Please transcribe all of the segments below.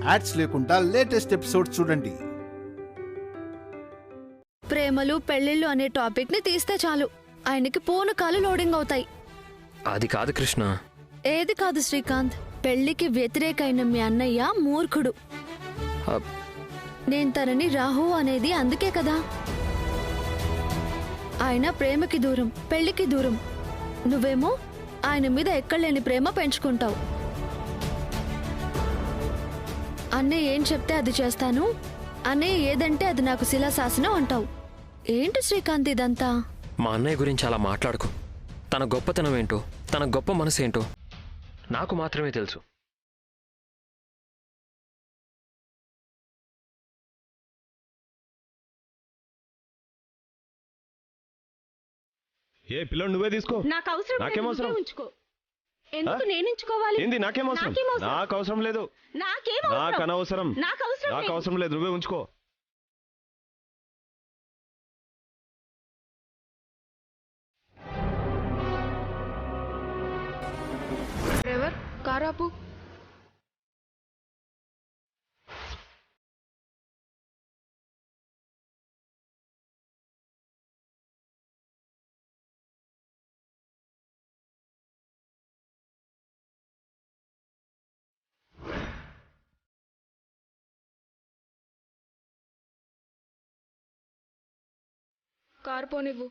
Ads లేకుండా latest episodes చూడండి. ప్రేమలు పెళ్లిళ్ళు అనే టాపిక్ ని తీస్తే చాలు ఆయనకి పూనకాలు లోడింగ్ అవుతాయి. అది కాదు కృష్ణ. ఏది కాదు శ్రీకాంత్, పెళ్లికి వ్యతిరేకైన మీ అన్నయ్య మూర్ఖుడు. నేను తనని రాహు అనేది అందుకే కదా. ఆయన ప్రేమకి దూరం, పెళ్లికి దూరం. నువ్వేమో ఆయన మీద ఎక్కడలేని ప్రేమ పెంచుకుంటావు. అన్నయ్య ఏం చెప్తే అది చేస్తాను, అన్నయ్య ఏదంటే అది నాకు శిలాశాసనం అంటావు. ఏంటి శ్రీకాంత్ ఇదంతా? మా అన్నయ్య గురించి అలా మాట్లాడుకో. తన గొప్పతనం ఏంటో, తన గొప్ప మనసు ఏంటో నాకు మాత్రమే తెలుసు. ఏ పిల్లోడు నువ్వే తీసుకో. నాకు అవసరం లేదు, నాకేం అవసరం? నువ్వే ఉంచుకో. ఎందుకు నేను ఉంచుకోవాలి? ఏంది నాకేం అవసరం? నాకు అవసరం లేదు. నాకు అనవసరం. నాకు అవసరం లేదు, నువ్వే ఉంచుకో. డ్రైవర్ కార్ ఆపు. కారు పోనివ్వు.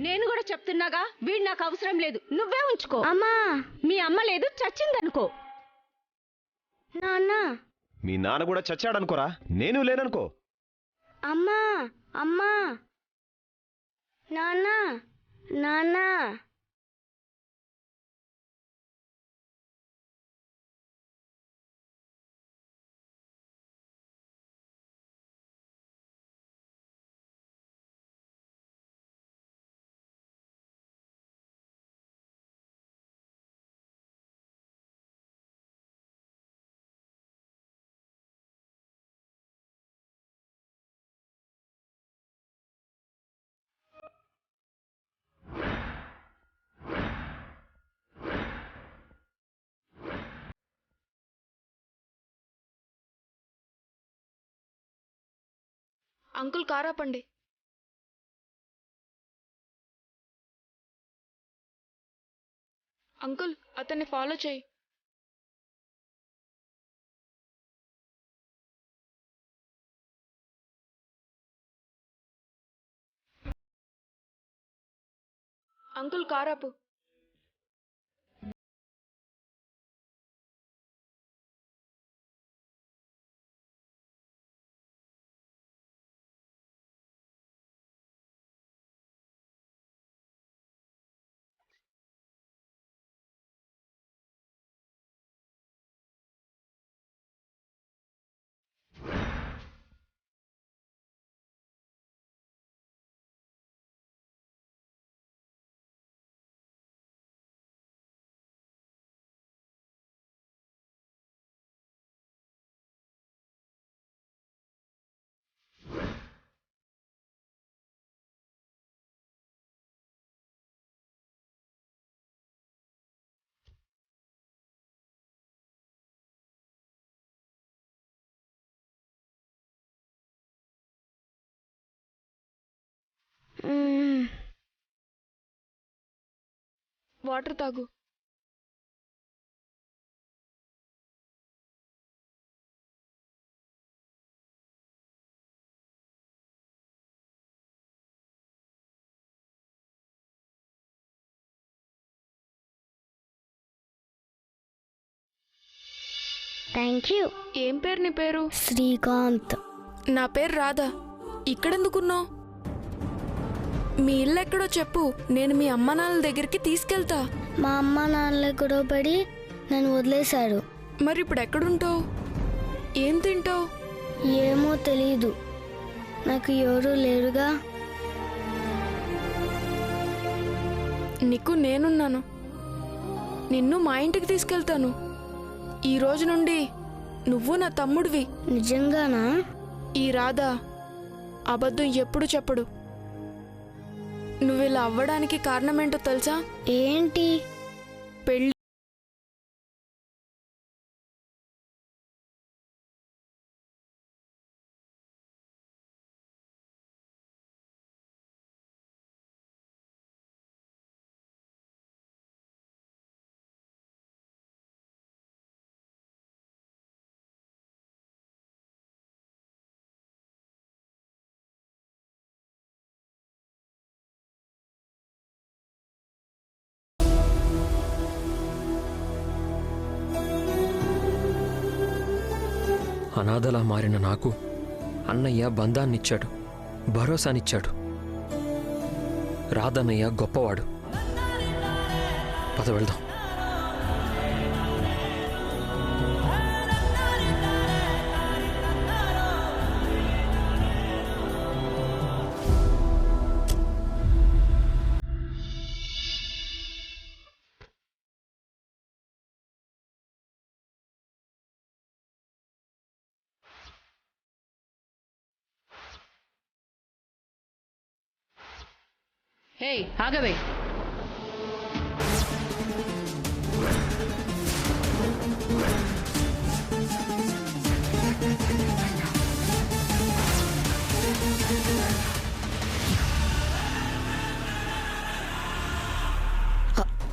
నేను కూడా చెప్తున్నాగా, వీడు నాకు అవసరం లేదు, నువ్వే ఉంచుకో. అమ్మా, మీ అమ్మ లేదు, చచ్చిందనుకో. నాన్న. మీ నాన్న కూడా చచ్చాడనుకోరా, నేను లేననుకో. అమ్మా, అమ్మా, నాన్న, నాన్న. అంకుల్ కార్ ఆపండి. అంకుల్ అతన్ని ఫాలో చేయి. అంకుల్ కార్ ఆపు. వాటర్ తాగు. Thank you. ఏం పేరు నీ పేరు? శ్రీకాంత్. నా పేరు రాధా. ఇక్కడెందుకున్నావు? మీ ఇల్లు ఎక్కడో చెప్పు, నేను మీ అమ్మ నాన్నల దగ్గరికి తీసుకెళ్తా. మా అమ్మ నాన్నల గొడవ పడి నన్ను వదిలేశారు. మరి ఇప్పుడు ఎక్కడుంటావు? ఏం తింటావు? ఏమో తెలీదు, నాకు ఎవరూ లేరుగా. నీకు నేనున్నాను. నిన్ను మా ఇంటికి తీసుకెళ్తాను. ఈ రోజు నుండి నువ్వు నా తమ్ముడివి. నిజంగానా? ఈ రాధా అబద్ధం ఎప్పుడు చెప్పడు. నువ్వు ఇలా అవ్వడానికి కారణమేంటో తెలుసా? ఏంటి? పెళ్లి. అనాథలా మారిన నాకు అన్నయ్య బంధాన్నిచ్చాడు, భరోసానిచ్చాడు. రాధన్నయ్య గొప్పవాడు. పద వెళ్దాం. హే ఆగవే.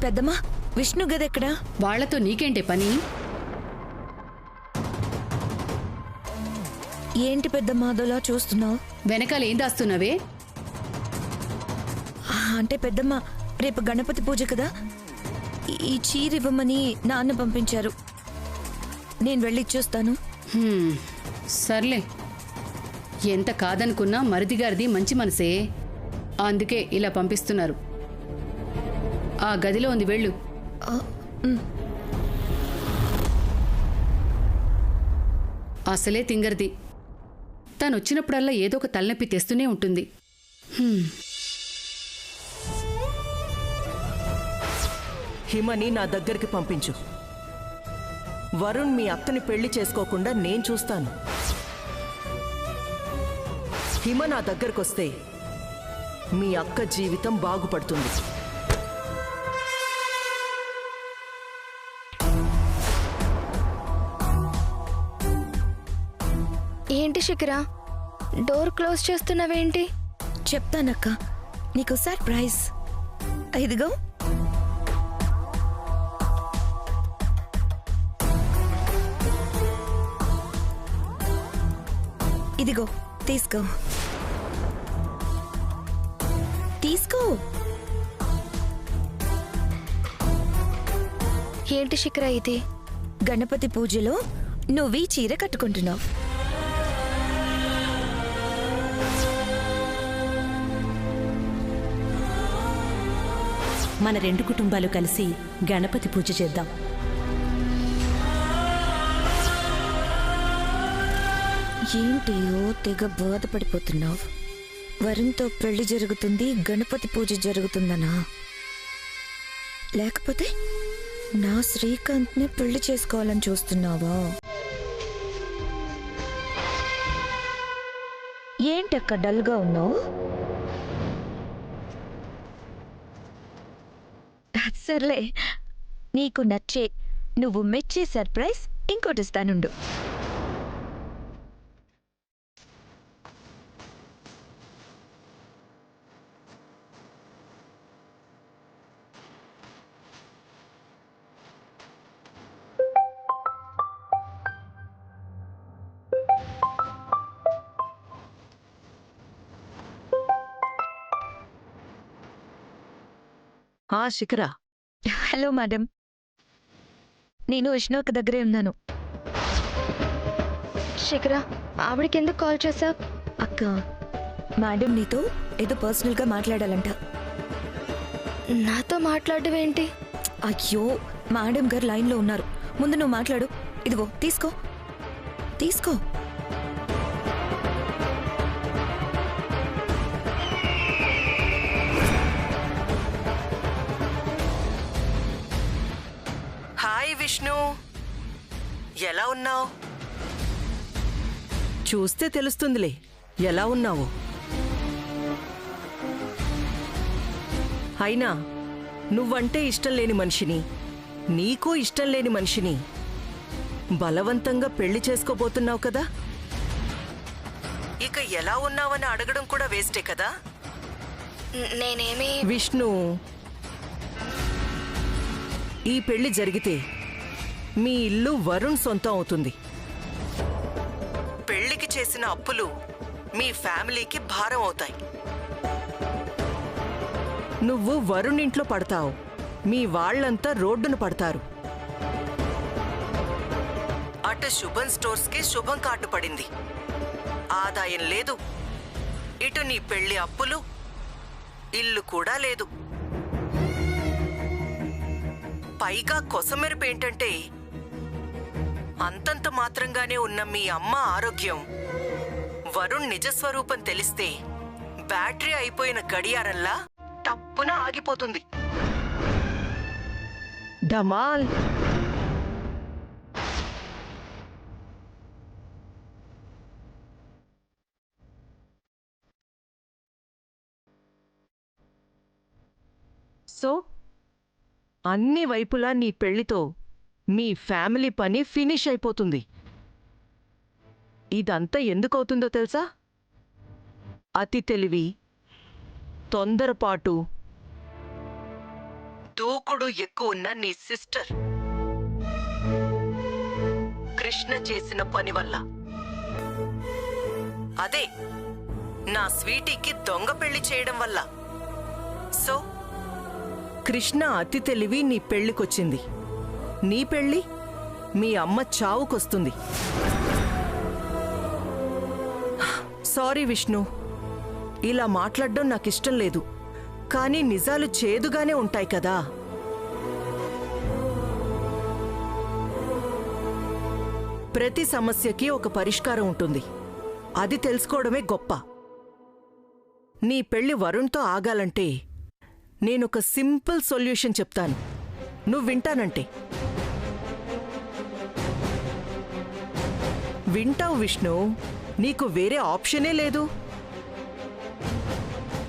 పెద్దమ్మా, విష్ణు గదెక్కడా? వాళ్లతో నీకేంటే పని? ఏంటి పెద్దమ్మా అదోలా చూస్తున్నావు? వెనకాల ఏం దాస్తున్నావే? అంటే పెద్దమ్మ, రేపు గణపతి పూజ కదా, ఈ చీర ఇవ్వమని నాన్న పంపించారు. నేను వెళ్ళి ఇచ్చొస్తాను. సర్లే, ఎంత కాదనుకున్నా మరిదిగారిది మంచి మనసే, అందుకే ఇలా పంపిస్తున్నారు. ఆ గదిలో ఉంది, వెళ్ళు. అసలే తింగర్ది, తను వచ్చినప్పుడల్లా ఏదో ఒక తలనొప్పి తెస్తూనే ఉంటుంది. హిమని నా దగ్గరికి పంపించు. వరుణ్ మీ అక్కని పెళ్లి చేసుకోకుండా నేను చూస్తాను. హిమ నా దగ్గరకొస్తే మీ అక్క జీవితం బాగుపడుతుంది. ఏంటి శిఖర, డోర్ క్లోజ్ చేస్తున్నావేంటి? చెప్తానక్క, నీకు సర్ప్రైజ్. ఇదిగో. ఇదిగో తీసుకో. తీసుకో. ఏంటి శిఖర ఇది? గణపతి పూజలో నువ్వు ఈ చీర కట్టుకుంటున్నావు. మన రెండు కుటుంబాలు కలిసి గణపతి పూజ చేద్దాం. ఏంటియో తెగ బాధపడిపోతున్నావు? వరుణ్తో పెళ్లి జరుగుతుంది, గణపతి పూజ జరుగుతుందనా? లేకపోతే నా శ్రీకాంత్ని పెళ్లి చేసుకోవాలని చూస్తున్నావా? ఏంటక్క డల్గా ఉన్నావు? సర్లే, నీకు నచ్చే, నువ్వు మెచ్చే సర్ప్రైజ్ ఇంకోటి ఇస్తానుండు. శిఖర. హలో మేడం, నేను విష్ణు అక్క దగ్గరే ఉన్నాను. శిఖర, ఆవిడకి ఎందుకు కాల్ చేశావు? అక్క, మేడం నీతో ఏదో పర్సనల్గా మాట్లాడాలంట. నాతో మాట్లాడడం ఏంటి? అయ్యో, మేడం గారు లైన్లో ఉన్నారు, ముందు నువ్వు మాట్లాడు. ఇదిగో తీసుకో. తీసుకో. హాయ్ విష్ణు, ఎలా ఉన్నావు? చూస్తే తెలుస్తుందిలే ఎలా ఉన్నావు. అయినా నువ్వంటే ఇష్టం లేని మనిషిని, నీకు ఇష్టం లేని మనిషిని బలవంతంగా పెళ్లి చేసుకోబోతున్నావు కదా. ఇక ఎలా ఉన్నావని అడగడం కూడా వేస్టే కదా. నేనేమి విష్ణు, ఈ పెళ్లి జరిగితే మీ ఇల్లు వరుణ్ సొంతం అవుతుంది. పెళ్లికి చేసిన అప్పులు మీ ఫ్యామిలీకి భారం అవుతాయి. నువ్వు వరుణ్ ఇంట్లో పడతావు, మీ వాళ్ళంతా రోడ్డున పడతారు. అటు శుభం స్టోర్స్కి శుభం కార్డు పడింది. ఆదాయం లేదు, ఇటు నీ పెళ్లి అప్పులు, ఇల్లు కూడా లేదు. పైగా కొసమెరుపేంటంటే అంతంత మాత్రంగానే ఉన్న మీ అమ్మ ఆరోగ్యం వరుణ్ నిజస్వరూపం తెలిస్తే బ్యాటరీ అయిపోయిన గడియారంలా టప్పున ఆగిపోతుంది. ధమాల్. సో అన్ని వైపులా నీ పెళ్లితో మీ ఫ్యామిలీ పని ఫినిష్ అయిపోతుంది. ఇదంతా ఎందుకవుతుందో తెలుసా? అతి తెలివి, తొందరపాటు, దూకుడు ఎక్కువ ఉన్న నీ సిస్టర్ కృష్ణ చేసిన పని వల్ల. అదే నా స్వీటీకి దొంగ పెళ్లి చేయడం వల్ల. సో కృష్ణ అతి తెలివి నీ పెళ్లికొచ్చింది, నీ పెళ్లి మీ అమ్మ చావుకొస్తుంది. సారీ విష్ణు, ఇలా మాట్లాడడం నాకిష్టం లేదు, కానీ నిజాలు చేదుగానే ఉంటాయి కదా. ప్రతి సమస్యకి ఒక పరిష్కారం ఉంటుంది, అది తెలుసుకోవడమే గొప్ప. నీ పెళ్లి వరుణ్తో ఆగాలంటే నేనొక సింపుల్ సొల్యూషన్ చెప్తాను, నువ్వు వింటానంటే. వింటావు విష్ణు, నీకు వేరే ఆప్షనే లేదు.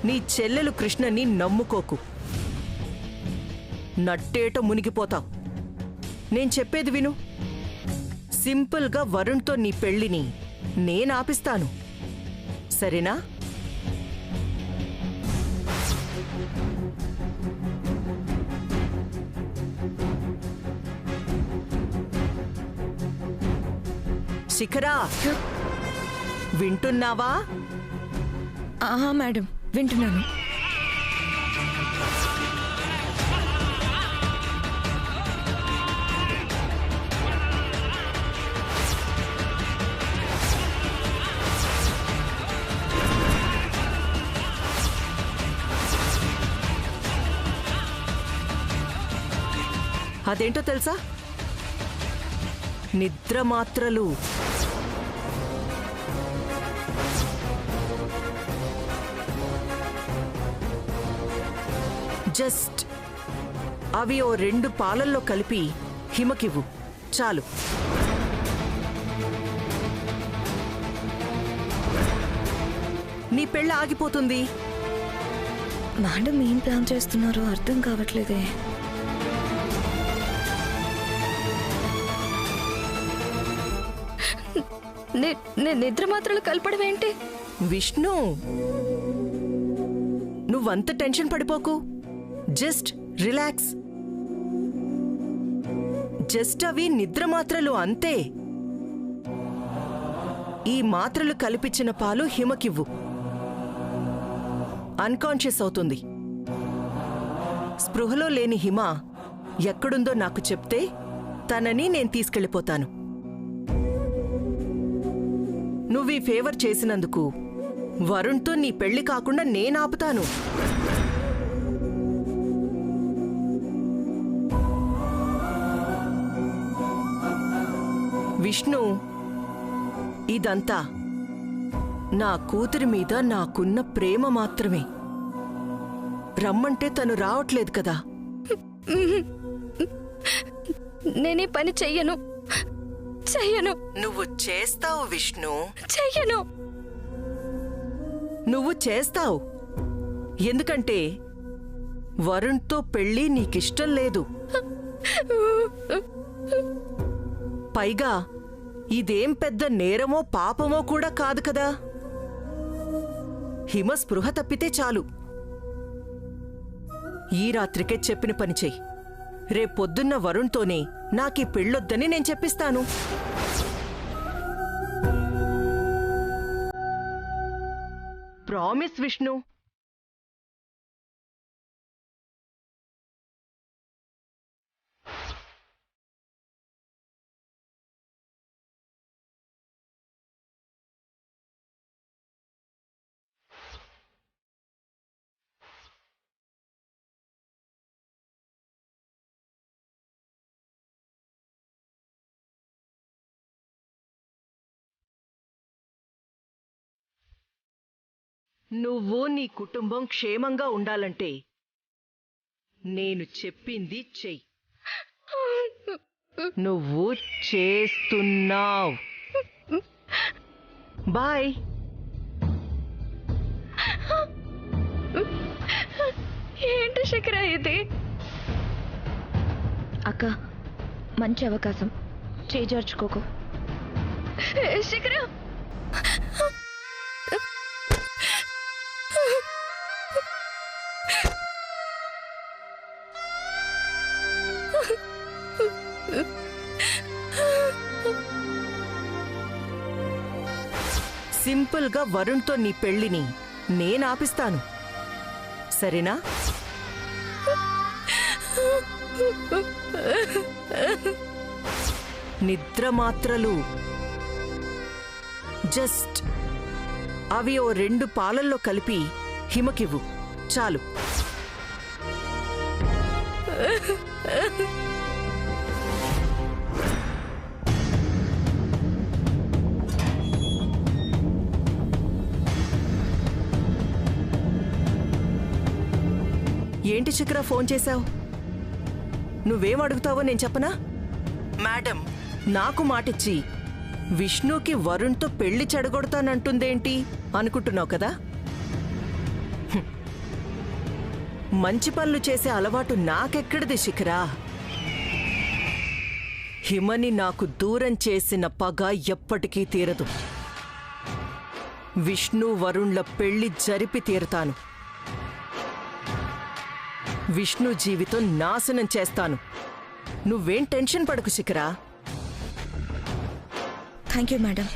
నీ చెల్లెలు కృష్ణని నమ్ముకోకు, నట్టేట మునిగిపోతావు. నేను చెప్పేది విను. సింపుల్గా వరుణ్తో నీ పెళ్లిని నేనాపిస్తాను, సరేనా? శిఖరా, వింటున్నావా? ఆహా మేడం, వింటున్నాను. అదేంటో తెలుసా? నిద్రమాత్రలు. జస్ట్ అవి ఓ 2 పాలల్లో కలిపి హిమకివ్వు, చాలు. నీ పెళ్ళి ఆగిపోతుంది. మేడం ఏం ప్లాన్ చేస్తున్నారో అర్థం కావట్లేదే. నిద్ర మాత్రలు కలపడం ఏంటి? విష్ణు, నువ్వంత టెన్షన్ పడిపోకు, జస్ట్ రిలాక్స్. జస్ట్ అవి నిద్ర మాత్రలు అంతే. ఈ మాత్రలు కలిపిచ్చిన పాలు హిమకివ్వు, అన్కాన్షియస్ అవుతుంది. స్పృహలో లేని హిమ ఎక్కడుందో నాకు చెప్తే తనని నేను తీసుకెళ్ళిపోతాను. నువ్వీ ఫేవర్ చేసినందుకు వరుణ్తో నీ పెళ్లి కాకుండా నేనాపుతాను. విష్ణు, ఇదంతా నా కూతురి మీద నాకున్న ప్రేమ మాత్రమే. రమ్మంటే తను రావట్లేదు కదా. నేనే పని చెయ్యను. నువ్వు చేస్తావు విష్ణు, చెయ్యను. నువ్వు చేస్తావు. ఎందుకంటే వరుణ్తో పెళ్లి నీకిష్టం లేదు. పైగా ఇదేం పెద్ద నేరమో పాపమో కూడా కాదు కదా. హిమ స్పృహ తప్పితే చాలు. ఈ రాత్రికే చెప్పిన పని చెయ్యి. రేపొద్దున్న వరుణ్తోనే నాకీ పెళ్ళొద్దని నేను చెప్పిస్తాను. ప్రామిస్ విష్ణు. నువ్వు నీ కుటుంబం క్షేమంగా ఉండాలంటే నేను చెప్పింది చెయ్యి. నువ్వు చేస్తున్నావ్. బాయ్. ఏంటి శిఖర ఇది? అక్క, మంచి అవకాశం, చేజార్చుకోకు. శిఖర, సింపుల్గా వరుణ్తో నీ పెళ్లిని నేనాపిస్తాను, సరేనా? నిద్రమాత్రలు జస్ట్ అవి ఓ 2 పాలల్లో కలిపి హిమకివ్వు, చాలు. ఏంటి శిఖర ఫోన్ చేశావు? నువ్వేం అడుగుతావో నేను చెప్పనా? మేడం నాకు మాటిచ్చి విష్ణుకి వరుణ్తో పెళ్లి చెడగొడతానంటుందేంటి అనుకుంటున్నావు కదా? మంచి పనులు చేసే అలవాటు నాకెక్కడిది శిఖరా? హిమని నాకు దూరం చేసిన పగ ఎప్పటికీ తీరదు. విష్ణు వరుణ్ల పెళ్లి జరిపి తీరుతాను. విష్ణు జీవితం నాశనం చేస్తాను. నువ్వేం టెన్షన్ పడకు శిఖరా. Thank you madam.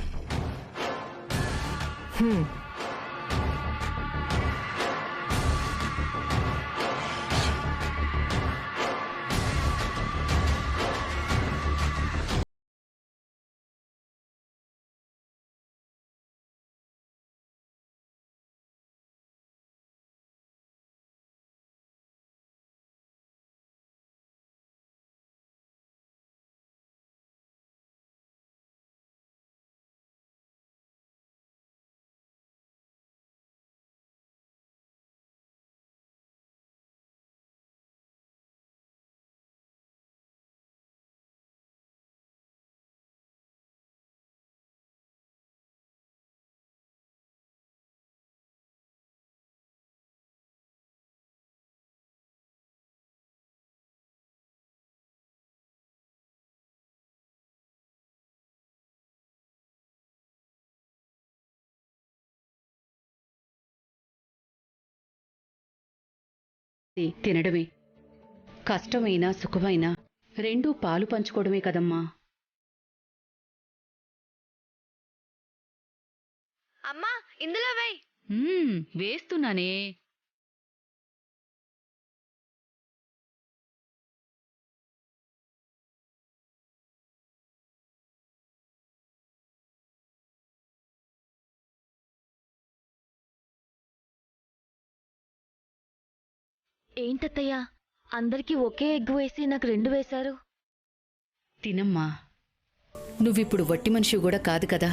తినడమే కష్టమైనా సుఖమైనా రెండూ పాలు పంచుకోవడమే కదమ్మా. అమ్మా ఇందులో వేయ్. వేస్తున్నానే. ఏంటత్తయ్యా, అందరికీ ఒకే ఎగ్ వేసి నాకు 2 వేశారు. తినమ్మా, నువ్విప్పుడు వట్టి మనిషి కూడా కాదు కదా.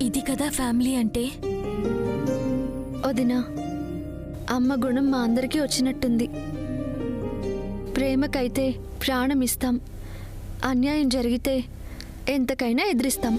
ఇది కదా ఫ్యామిలీ అంటే. వదినా, అమ్మ గుణం మా అందరికీ వచ్చినట్టుంది. ప్రేమకైతే ప్రాణం ఇస్తాం, అన్యాయం జరిగితే ఎంతకైనా ఎదిరిస్తాం.